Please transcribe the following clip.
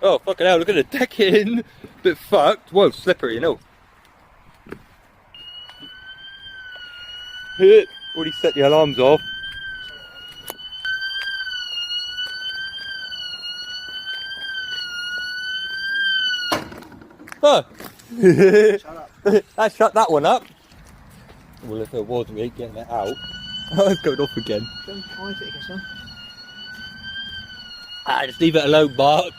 Oh, fucking hell, look at the decking. Bit fucked. Whoa, slippery, you know. Already set the alarms off. Huh. Shut up. I shut that one up. Well, if it was me getting it out. Oh, it's going off again. Don't fight it again, son. Ah, just leave it alone, Mark.